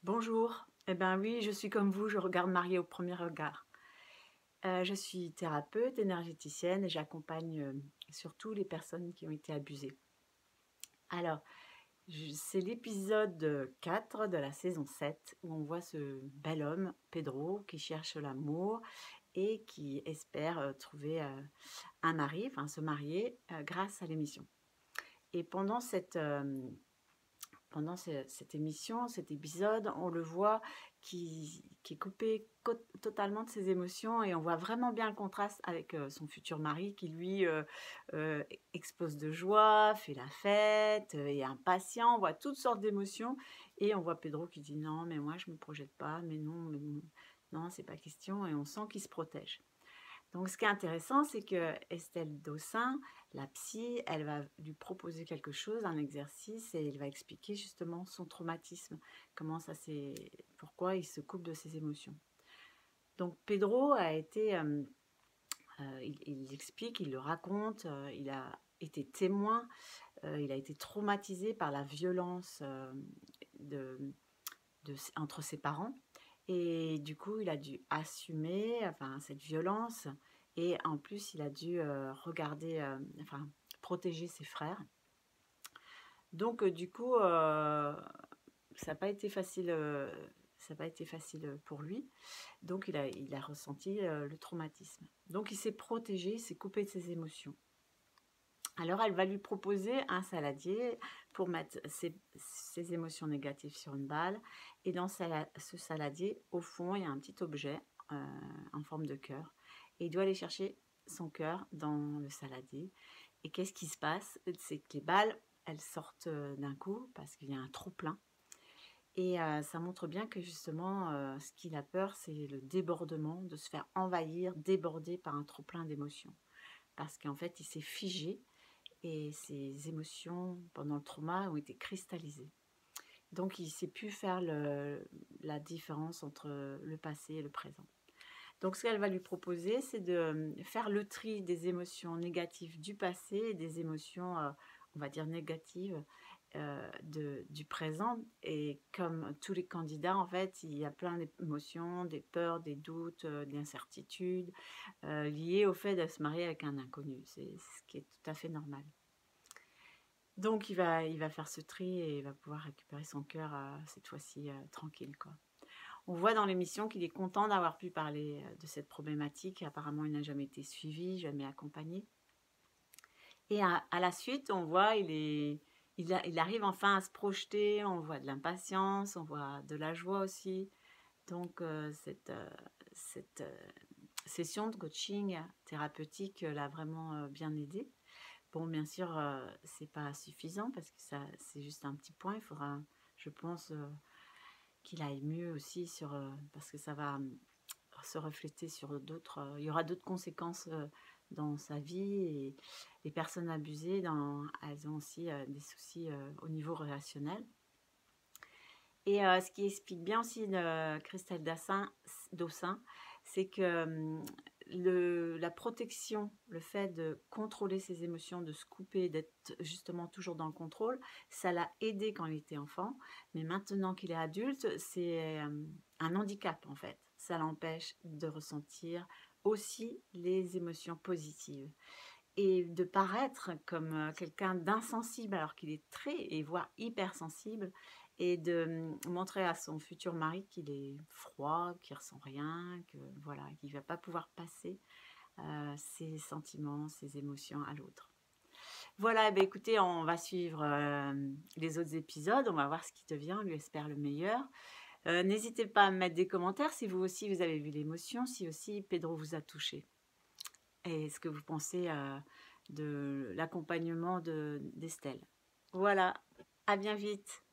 Bonjour. Eh ben oui, je suis comme vous, je regarde mariée au premier regard. Je suis thérapeute, énergéticienne et j'accompagne, surtout les personnes qui ont été abusées. Alors, c'est l'épisode, 4 de la saison 7 où on voit ce bel homme, Pedro, qui cherche l'amour et qui espère, trouver, un mari, enfin se marier, grâce à l'émission. Et pendant cette émission, cet épisode, on le voit qui est coupé totalement de ses émotions et on voit vraiment bien le contraste avec son futur mari qui, lui, explose de joie, fait la fête, est impatient, on voit toutes sortes d'émotions et on voit Pedro qui dit: «Non, mais moi je me projette pas, mais non, non, c'est pas question» et on sent qu'il se protège. Donc ce qui est intéressant, c'est que Estelle Dossin, la psy, elle va lui proposer quelque chose, un exercice, et elle va expliquer justement son traumatisme, comment ça s'est, pourquoi il se coupe de ses émotions. Donc Pedro a été, il explique, il le raconte, il a été témoin, il a été traumatisé par la violence de, entre ses parents. Et du coup, il a dû assumer, enfin, cette violence et en plus, il a dû, regarder, enfin, protéger ses frères. Donc du coup, ça n'a pas été facile, pour lui. Donc il a ressenti, le traumatisme. Donc il s'est protégé, il s'est coupé de ses émotions. Alors elle va lui proposer un saladier pour mettre ses émotions négatives sur une balle et dans ce saladier, au fond, il y a un petit objet, en forme de cœur et il doit aller chercher son cœur dans le saladier et qu'est-ce qui se passe? C'est que les balles, elles sortent, d'un coup parce qu'il y a un trop-plein et ça montre bien que justement, ce qu'il a peur, c'est le débordement, de se faire envahir, déborder par un trop-plein d'émotions. Parce qu'en fait, il s'est figé et ses émotions pendant le trauma ont été cristallisées. Donc il ne sait plus faire la différence entre le passé et le présent. Donc ce qu'elle va lui proposer, c'est de faire le tri des émotions négatives du passé et des émotions, on va dire négatives, du présent. Et comme tous les candidats, en fait, il y a plein d'émotions, des peurs, des doutes, de l'incertitude, liées au fait de se marier avec un inconnu. C'est ce qui est tout à fait normal. Donc il va faire ce tri et il va pouvoir récupérer son cœur, cette fois-ci, tranquille, quoi. On voit dans l'émission qu'il est content d'avoir pu parler, de cette problématique. Apparemment, il n'a jamais été suivi, jamais accompagné et à la suite, on voit, il arrive enfin à se projeter, on voit de l'impatience, on voit de la joie aussi. Donc cette session de coaching thérapeutique, l'a vraiment, bien aidé. Bon, bien sûr, c'est pas suffisant parce que ça c'est juste un petit point. Il faudra, je pense, qu'il aille mieux aussi sur, parce que ça va, se refléter sur d'autres, il y aura d'autres conséquences, dans sa vie et les personnes abusées elles ont aussi, des soucis, au niveau relationnel et ce qui explique bien aussi Christelle Dossin, c'est que, la protection, le fait de contrôler ses émotions, de se couper, d'être justement toujours dans le contrôle, ça l'a aidé quand il était enfant. Mais maintenant qu'il est adulte, c'est, un handicap en fait. Ça l'empêche de ressentir aussi les émotions positives et de paraître comme, quelqu'un d'insensible alors qu'il est très et voire hypersensible et de, montrer à son futur mari qu'il est froid, qu'il ressent rien, que voilà, qu'il va pas pouvoir passer, ses sentiments, ses émotions à l'autre. Voilà, beh, écoutez, on va suivre, les autres épisodes, on va voir ce qui devient, on lui espère le meilleur. N'hésitez pas à me mettre des commentaires si vous aussi vous avez vu l'émotion, si aussi Pedro vous a touché et ce que vous pensez, de l'accompagnement d'Estelle. Voilà, à bien vite.